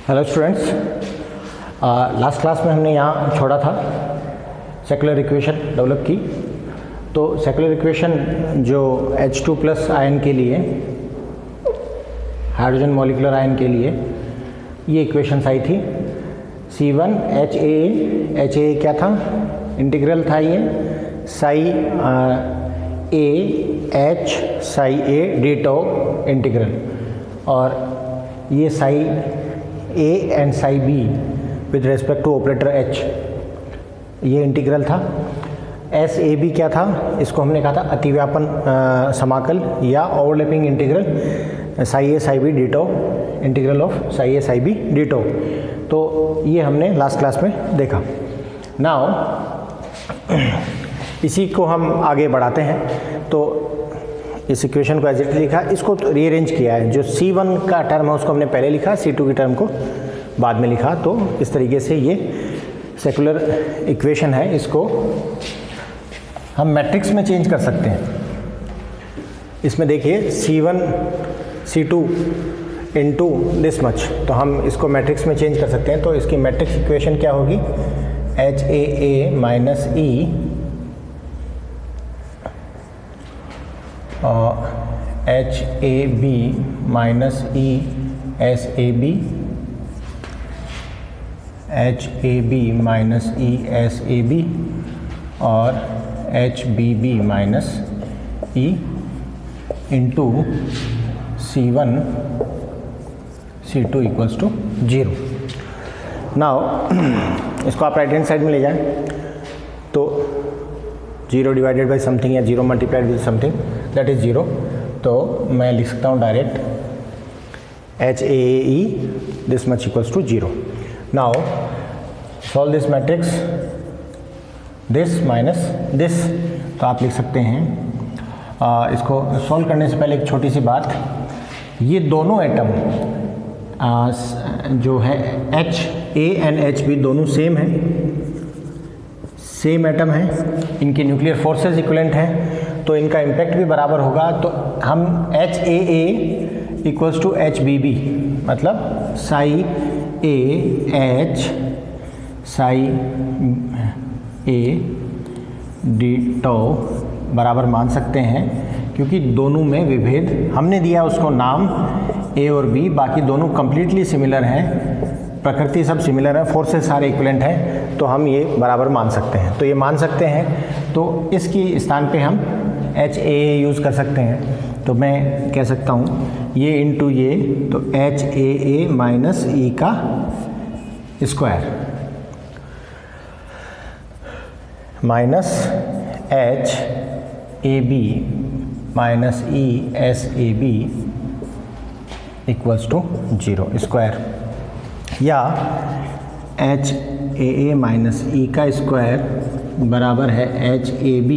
Hello students, last class में हमने यहाँ छोड़ा था सेकुलर इक्वेशन डेवलप की। तो सेकुलर इक्वेशन जो H2+ आयन के लिए, हाइड्रोजन मॉलिक्यूलर आयन के लिए ये इक्वेशंस आई थी। C1H क्या था, इंटीग्रल था ये psi A H psi A d tau integral, और ये psi A and psi B with respect to operator H ये इंटीग्रल था। SAB क्या था, इसको हमने कहा था अतिव्यापन समाकल या overlapping integral psi A psi B d tau, integral of psi A psi B d tau. तो ये हमने लास्ट क्लास में देखा। नाउ इसी को हम आगे बढ़ाते हैं। तो इस इक्वेशन को एज इट लिखा, इसको तो रीअरेंज किया है। जो C1 का टर्म है उसको हमने पहले लिखा, C2 की टर्म को बाद में लिखा। तो इस तरीके से ये सेकुलर इक्वेशन है, इसको हम मैट्रिक्स में चेंज कर सकते हैं। इसमें देखिए C1 C2 into this much, तो हम इसको मैट्रिक्स में चेंज कर सकते हैं। तो इसकी मैट्रिक्स इक्वेशन क्या होगी, HAA minus E HAB minus E SAB, HAB minus E SAB और HBB minus E into C1 C2 equals to 0। Now इसको आप राइट हैंड साइड में ले जाएं, तो 0 डिवाइडेड बाई समथिंग या 0 multiplied with something that is 0। तो मैं लिख सकता हूँ direct HAE this much equals to 0। Now solve this matrix, this minus this. तो आप लिख सकते हैं, इसको सॉल्व करने से पहले एक छोटी सी बात, ये दोनों एटम जो है HA एंड HB दोनों सेम है, सेम एटम है, इनके न्यूक्लियर फोर्सेस इक्विवेलेंट हैं, तो इनका इम्पैक्ट भी बराबर होगा। तो हम HAA इक्वल्स टू HBB, मतलब psi AH psi A d tau बराबर मान सकते हैं, क्योंकि दोनों में विभेद हमने दिया उसको नाम A और B, बाकी दोनों कंप्लीटली सिमिलर हैं, प्रकृति सब सिमिलर है, फोर्सेस सारे इक्विवेलेंट हैं, तो हम ये बराबर मान सकते हैं। तो ये मान सकते हैं, तो इसकी स्थान पे हम HAA यूज़ कर सकते हैं। तो मैं कह सकता हूँ ये इंटू ये, तो HAA माइनस E का square minus HAB minus E SAB equals to 0 square, या HAA माइनस E का स्क्वायर बराबर है HAB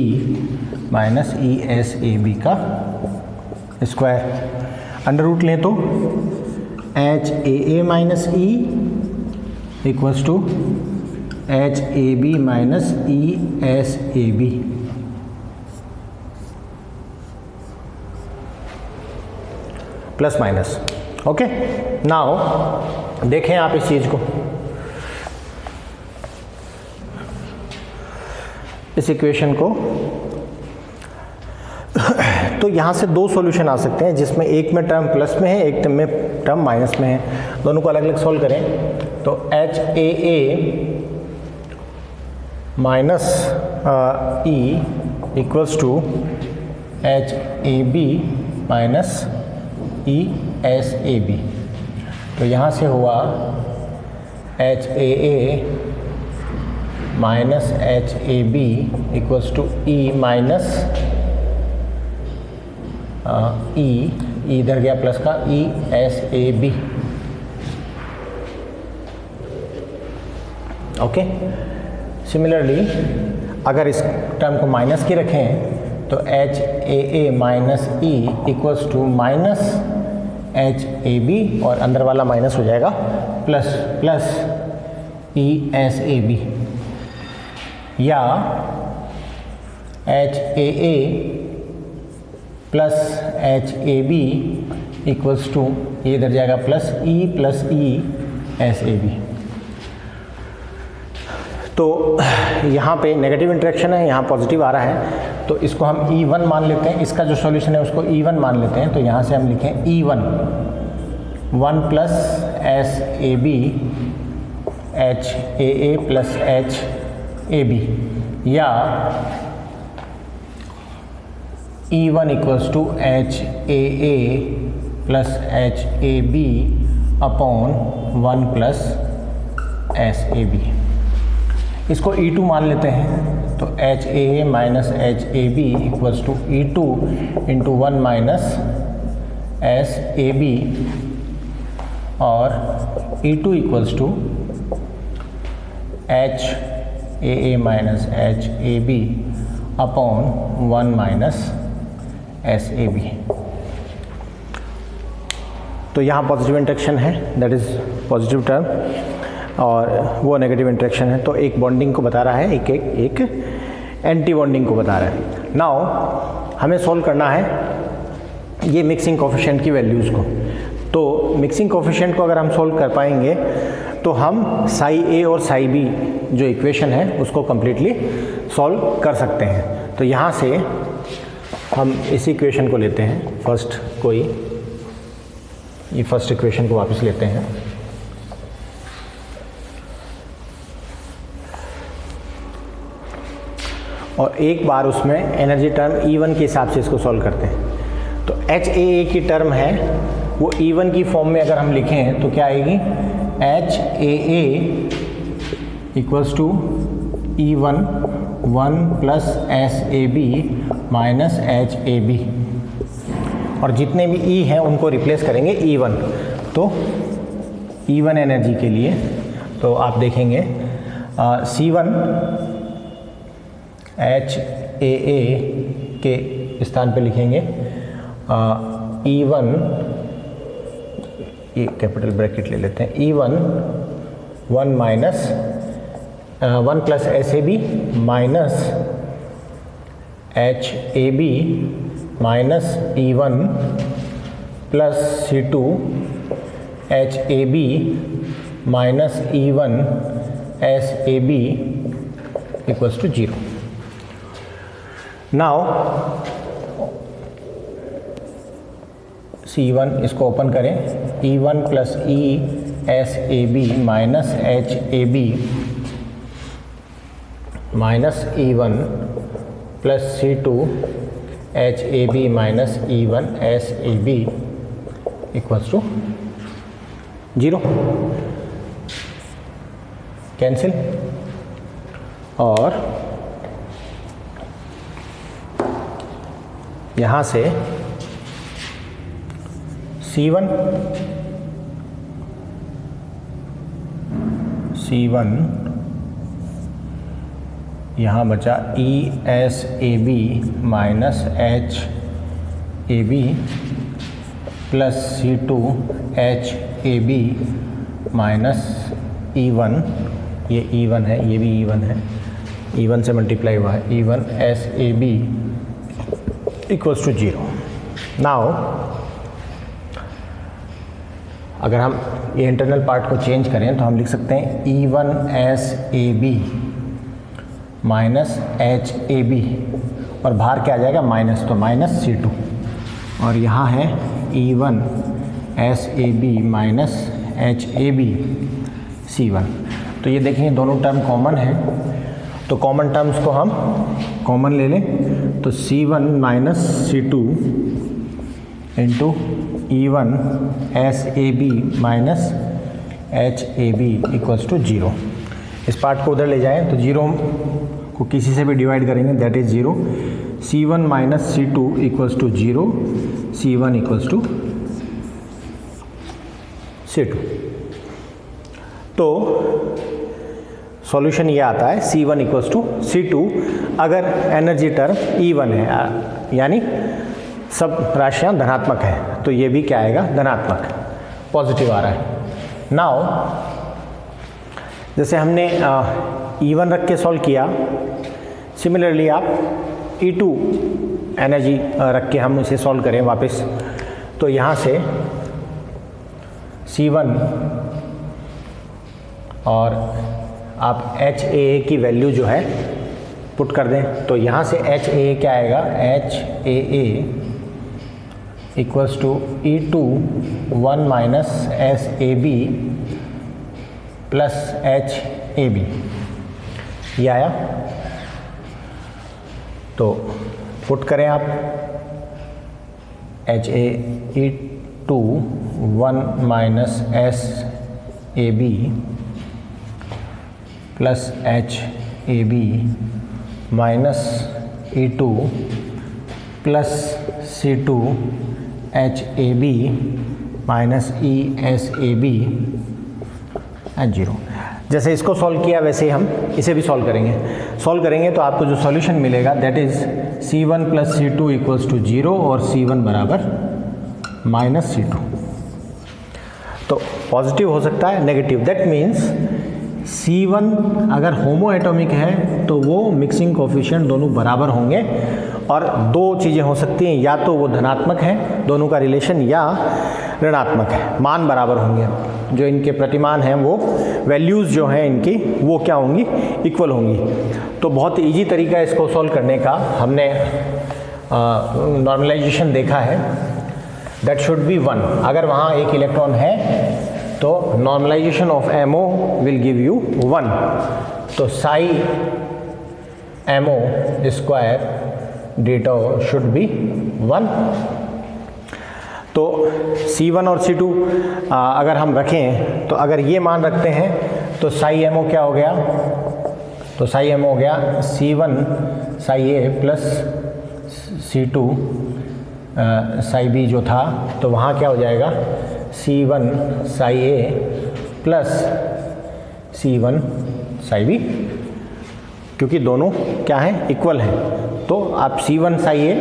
माइनस E SAB का स्क्वायर। अंडर रूट लें तो HAA minus E equals to HAB minus E SAB। Plus minus, okay. Now देखें आप इस चीज़ को, इस इक्वेशन को। तो यहाँ से दो सॉल्यूशन आ सकते हैं, जिसमें एक में टर्म प्लस में है, एक में टर्म माइनस में है। दोनों को अलग अलग सॉल्व करें। तो HAA minus E equals to HAB minus E SAB। तो यहाँ से हुआ HAA minus HAB equals to E minus E इधर गया प्लस का E SAB, ओके। सिमिलरली अगर इस टर्म को माइनस की रखें, तो HAA minus E equals to minus HAB, और अंदर वाला माइनस हो जाएगा प्लस प्लस E SAB, या HAA plus HAB equals to, ये इधर जाएगा प्लस ई SAB। तो यहाँ पे नेगेटिव इंटरेक्शन है, यहाँ पॉजिटिव आ रहा है, तो इसको हम E1 मान लेते हैं। इसका जो सॉल्यूशन है उसको E1 मान लेते हैं। तो यहाँ से हम लिखें E1 1 plus SAB HAA plus HAB, या E1 equals to HAA plus HAB upon 1 plus SAB। इसको E2 मान लेते हैं। तो HAA minus HAB equals to E2 into 1 minus SAB, और E2 equals to HAA minus HAB upon 1 minus SAB। तो यहाँ positive interaction है, दैट इज़ पॉजिटिव टर्म, और वो नेगेटिव इंटरेक्शन है। तो एक बॉन्डिंग को बता रहा है, एक एंटी बॉन्डिंग को बता रहा है। नाउ हमें सॉल्व करना है ये मिक्सिंग कोफिशिएंट की वैल्यूज़ को। तो मिक्सिंग कोफिशिएंट को अगर हम सॉल्व कर पाएंगे तो हम साई ए और साई बी जो इक्वेशन है उसको कम्प्लीटली सॉल्व कर सकते हैं। तो यहाँ से हम इस इक्वेशन को लेते हैं, ये फर्स्ट इक्वेशन को वापस लेते हैं, और एक बार उसमें एनर्जी टर्म E1 के हिसाब से इसको सॉल्व करते हैं। तो HAA की टर्म है वो E1 की फॉर्म में अगर हम लिखें तो क्या आएगी, HAA equals to E1 1 plus SAB minus HAB, और जितने भी E हैं उनको रिप्लेस करेंगे E1। तो E1 एनर्जी के लिए तो आप देखेंगे C1 HAA के स्थान पे लिखेंगे E1, ये कैपिटल ब्रैकेट ले लेते हैं, E1 1 minus 1 plus SAB minus HAB minus E1 plus C2 HAB minus E1 SAB equals to 0। Now C1 इसको ओपन करें, E1 plus E SAB minus HAB minus E1 plus C2 HAB minus E1 SAB equals to 0, cancel. और यहाँ से C1 यहाँ बचा ESAB minus HAB plus C2 HAB minus E1, ये E1 है, ये भी E1 है, E1 से मल्टीप्लाई हुआ है, E1 SAB equals to 0। Now अगर हम ये इंटरनल पार्ट को चेंज करें तो हम लिख सकते हैं E1 SAB माइनस HAB, और बाहर क्या आ जाएगा माइनस, तो माइनस C2, और यहाँ है E1 SAB minus HAB C1। तो ये देखेंगे दोनों टर्म कॉमन है, तो कॉमन टर्म्स को हम कॉमन ले लें। तो C1 minus C2 into E1 SAB minus HAB equals to 0। इस पार्ट को उधर ले जाएं तो 0 को किसी से भी डिवाइड करेंगे, that is 0। C1 minus C2 equals to 0, C1 equals to C2। तो सॉल्यूशन ये आता है C1 इक्वल्स टू C2 अगर एनर्जी टर्म E1 है, यानी सब राशियाँ धनात्मक है, तो ये भी क्या आएगा, धनात्मक, पॉजिटिव आ रहा है। नाउ जैसे हमने E1 रख के सॉल्व किया, सिमिलरली आप E2 एनर्जी रख के हम इसे सॉल्व करें वापस, तो यहाँ से C1 और आप HAA की वैल्यू जो है पुट कर दें, तो यहाँ से HAA क्या आएगा, HAA equals to E2 1 minus SAB plus HAB, ये आया। तो पुट करें आप HAE2 1 minus SAB plus HAB minus E2 plus C2 HAB minus ESAB at 0। जैसे इसको सॉल्व किया वैसे ही हम इसे भी सॉल्व करेंगे तो आपको जो सॉल्यूशन मिलेगा that is C1 plus C2 equals to 0 और C1 बराबर माइनस C2। तो पॉजिटिव हो सकता है, नेगेटिव, दैट मीन्स C1 अगर होमो एटॉमिक है तो वो मिक्सिंग कोफिशिएंट दोनों बराबर होंगे, और दो चीज़ें हो सकती हैं, या तो वो धनात्मक है दोनों का रिलेशन, या ऋणात्मक है, मान बराबर होंगे। जो इनके प्रतिमान हैं वो वैल्यूज़ जो हैं इनकी वो क्या होंगी, इक्वल होंगी। तो बहुत इजी तरीका है इसको सॉल्व करने का, हमने नॉर्मलाइजेशन देखा है, दैट शुड बी 1। अगर वहाँ एक इलेक्ट्रॉन है तो normalization of MO will give you 1। तो psi MO square d tau should be 1। तो C1 और C2 अगर हम रखें, तो अगर ये मान रखते हैं तो psi MO क्या हो गया, तो psi MO हो गया C1 psi A plus C2 psi B जो था, तो वहाँ क्या हो जाएगा C1 psi A plus C1 psi B, क्योंकि दोनों क्या हैं, इक्वल हैं। तो आप C1 psi A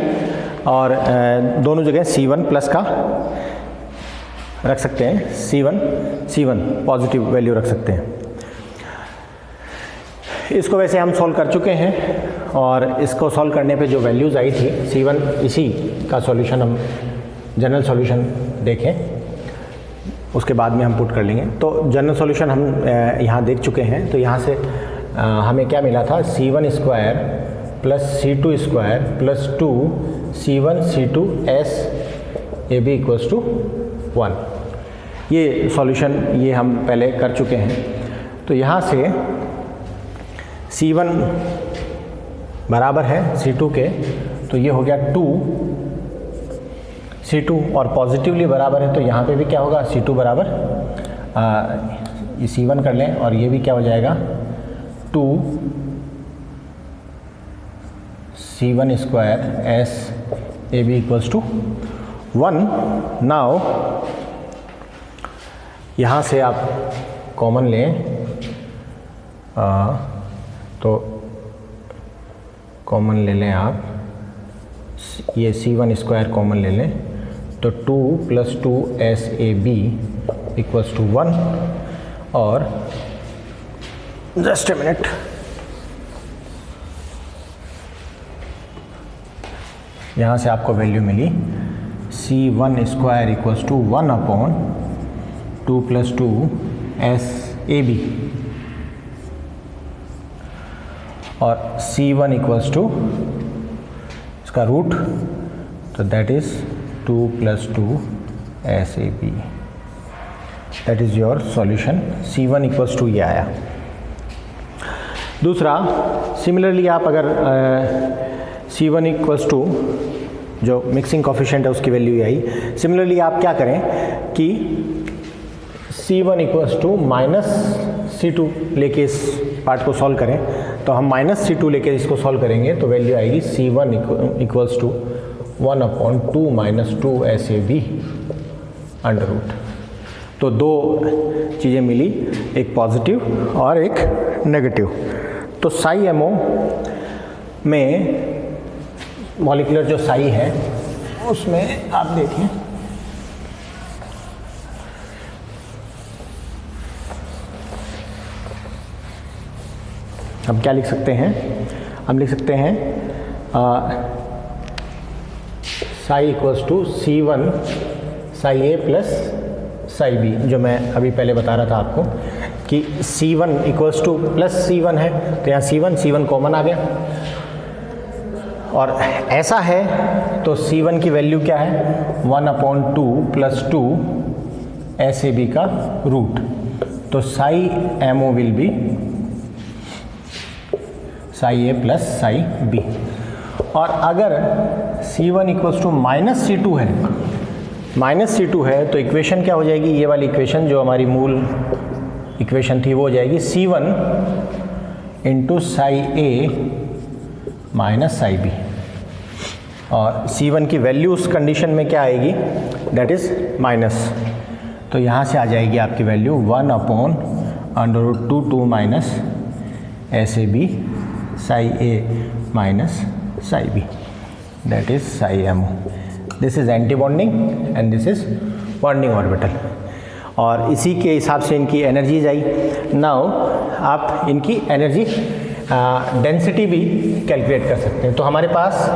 और दोनों जगह C1 प्लस का रख सकते हैं, C1 पॉजिटिव वैल्यू रख सकते हैं। इसको वैसे हम सॉल्व कर चुके हैं, और इसको सॉल्व करने पे जो वैल्यूज़ आई थी C1, इसी का सॉल्यूशन हम जनरल सॉल्यूशन देखें, उसके बाद में हम पुट कर लेंगे। तो जनरल सॉल्यूशन हम यहाँ देख चुके हैं। तो यहाँ से हमें क्या मिला था, C1 square plus C2 square plus 2 C1 C2 SAB equals to 1। ये सॉल्यूशन ये हम पहले कर चुके हैं। तो यहाँ से C1 बराबर है C2 के, तो ये हो गया 2 C2, और पॉजिटिवली बराबर है तो यहाँ पे भी क्या होगा, C2 बराबर ये C1 कर लें, और ये भी क्या हो जाएगा 2 C1 square SAB equals to 1। Now यहाँ से आप कॉमन लें, तो कॉमन ले लें आप, ये C1 स्क्वायर कॉमन ले लें, तो 2 प्लस 2 SAB इक्वल्स टू 1। और जस्ट ए मिनट, यहाँ से आपको वैल्यू मिली C1 square equals to 1 upon 2 plus 2 SAB, और C1 इक्वल्स टू इसका रूट, तो that is 2 plus 2 SAB, that is your solution. C1 equals to ये आया। दूसरा, सिमिलरली आप अगर C1 इक्वल्स टू जो मिक्सिंग कोफिशिएंट है उसकी वैल्यू आई, सिमिलरली आप क्या करें कि C1 equals to minus C2 लेके इस पार्ट को सॉल्व करें। तो हम माइनस C2 लेके इसको सॉल्व करेंगे तो वैल्यू आएगी C1 equals to 1 upon 2 minus 2 SAB under root. तो दो चीज़ें मिली, एक पॉजिटिव और एक नेगेटिव। तो psi MO में मॉलिक्यूलर जो psi है उसमें आप देखें, हम क्या लिख सकते हैं, हम लिख सकते हैं psi equals to C1 psi A plus psi B, जो मैं अभी पहले बता रहा था आपको कि C1 equals two plus C1 है, तो यहाँ C1 कॉमन आ गया, और ऐसा है तो C1 की वैल्यू क्या है 1/2 + 2 SAB का रूट, तो Sai MO will be Sai A plus Sai B। और अगर C1 इक्वल्स टू -C2 है, -C2 है तो इक्वेशन क्या हो जाएगी, ये वाली इक्वेशन जो हमारी मूल इक्वेशन थी वो हो जाएगी C1 × Sai A minus psi B। और C1 की वैल्यू उस कंडीशन में क्या आएगी, दैट इज़ माइनस, तो यहाँ से आ जाएगी आपकी value 1/√2 minus SAB Sai A minus psi B, that is Sai MO। This is anti bonding and this is bonding orbital, और इसी के हिसाब से इनकी एनर्जीज आई। नाउ आप इनकी एनर्जी डेंसिटी भी कैलकुलेट कर सकते हैं। तो हमारे पास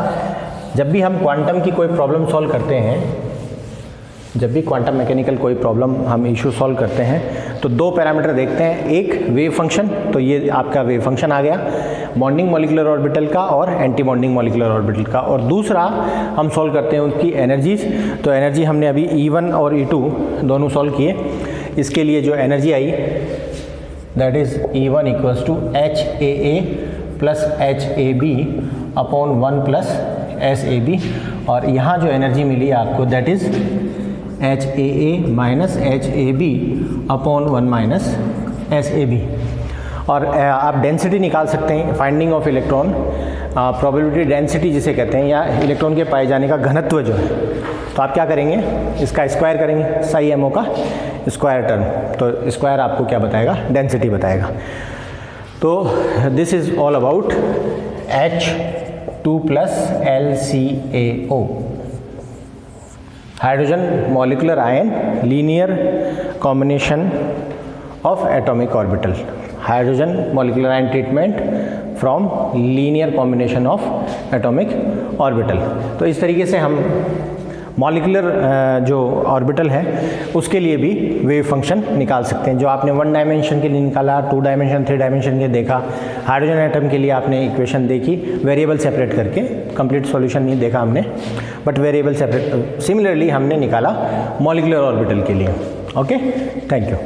जब भी हम क्वांटम की कोई प्रॉब्लम सॉल्व करते हैं, जब भी क्वांटम मैकेनिकल कोई प्रॉब्लम हम इशू सॉल्व करते हैं, तो दो पैरामीटर देखते हैं, एक वेव फंक्शन, तो ये आपका वेव फंक्शन आ गया बॉन्डिंग मॉलिक्यूलर ऑर्बिटल का और एंटी बॉन्डिंग मॉलिक्यूलर ऑर्बिटल का, और दूसरा हम सॉल्व करते हैं उनकी एनर्जीज। तो एनर्जी हमने अभी E1 और E2 दोनों सॉल्व किए, इसके लिए जो एनर्जी आई that is E1 equals to HAA plus HAB upon 1 plus SAB, और यहाँ जो एनर्जी मिली आपको that is HAA minus HAB upon 1 minus SAB। और आप डेंसिटी निकाल सकते हैं, finding of electron probability density जिसे कहते हैं, या इलेक्ट्रॉन के पाए जाने का घनत्व जो है, तो आप क्या करेंगे, इसका स्क्वायर करेंगे, साई MO का स्क्वायर टर्म, तो स्क्वायर आपको क्या बताएगा, डेंसिटी बताएगा। तो this is all about H2 + LCaO, hydrogen molecular ion linear combination of atomic orbital, hydrogen molecular ion treatment from linear combination of atomic orbital. तो इस तरीके से हम मॉलिक्यूलर जो ऑर्बिटल है उसके लिए भी वेव फंक्शन निकाल सकते हैं। जो आपने 1 डायमेंशन के लिए निकाला, 2 डायमेंशन 3 डायमेंशन के देखा, हाइड्रोजन एटम के लिए आपने इक्वेशन देखी वेरिएबल सेपरेट करके, कंप्लीट सॉल्यूशन नहीं देखा हमने, बट वेरिएबल सेपरेट सिमिलरली हमने निकाला मॉलिक्यूलर ऑर्बिटल के लिए। Okay, thank you.